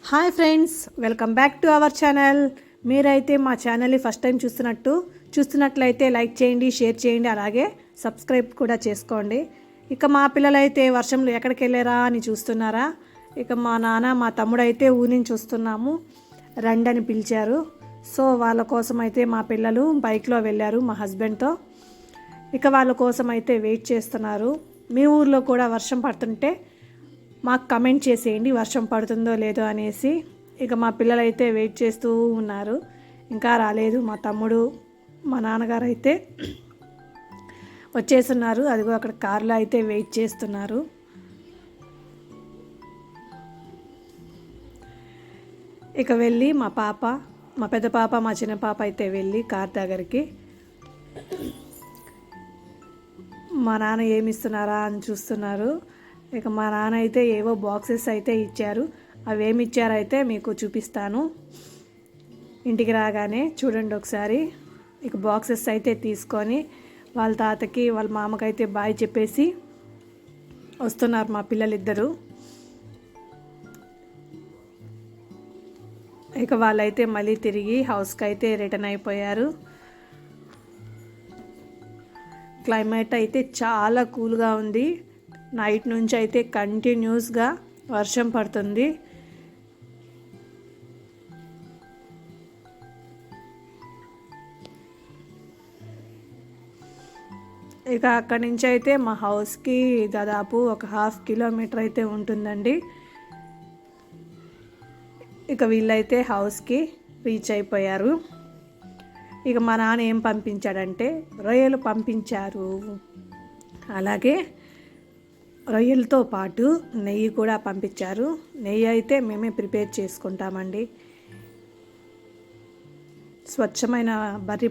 Hi friends, welcome back to our channel. మీరైతే మా ఛానల్ని ఫస్ట్ టైం చూస్తున్నట్లయితే లైక్ చేయండి, షేర్ చేయండి, అలాగే సబ్స్క్రైబ్ కూడా చేసుకోండి. ఇక మా పిల్లలైతే వర్షంలో ఎక్కడికి వెళ్ళారా అని చూస్తున్నారా. ఇక మా నాన్న మా తమ్ముడు అయితే ఊరి నుంచి వస్తున్నాము రండి అని పిలిచారు. సో వాళ్ళ కోసం అయితే మా పిల్లలు బైక్లో వెళ్ళారు మా హస్బెండ్తో. ఇక వాళ్ళ కోసం అయితే వెయిట్ చేస్తున్నారు. మీ ఊర్లో కూడా వర్షం పడుతుంటే మాకు కమెంట్ చేసేయండి వర్షం పడుతుందో లేదో అనేసి. ఇక మా పిల్లలు అయితే వెయిట్ చేస్తూ ఉన్నారు, ఇంకా రాలేదు. మా తమ్ముడు మా నాన్నగారు అయితే వచ్చేస్తున్నారు, అదిగో అక్కడ కారులో అయితే వెయిట్ చేస్తున్నారు. ఇక వెళ్ళి మా పెద్ద పాప మా చిన్న పాప అయితే వెళ్ళి కార్ దగ్గరికి మా నాన్న ఏమిస్తున్నారా అని చూస్తున్నారు. ఇక మా నాన్న అయితే ఏవో బాక్సెస్ అయితే ఇచ్చారు, అవి ఏమి ఇచ్చారైతే మీకు చూపిస్తాను ఇంటికి రాగానే. చూడండి ఒకసారి. ఇక బాక్సెస్ అయితే తీసుకొని వాళ్ళ తాతకి వాళ్ళ మామకైతే బాయ్ చెప్పేసి వస్తున్నారు మా పిల్లలిద్దరూ. ఇక వాళ్ళైతే మళ్ళీ తిరిగి హౌస్కి అయితే రిటర్న్ అయిపోయారు. క్లైమేట్ అయితే చాలా కూల్గా ఉంది. నైట్ నుంచి అయితే కంటిన్యూస్గా వర్షం పడుతుంది. ఇక అక్కడి నుంచి అయితే మా హౌస్కి దాదాపు ఒక 1/2 కిలోమీటర్ అయితే ఉంటుందండి. ఇక వీళ్ళైతే హౌస్కి రీచ్ అయిపోయారు. ఇక మా నాన్న ఏం పంపించాడంటే రొయ్యలు పంపించారు, అలాగే రొయ్యలతో పాటు నెయ్యి కూడా పంపించారు. నెయ్యి అయితే మేమే ప్రిపేర్ చేసుకుంటామండి. స్వచ్ఛమైన బర్రె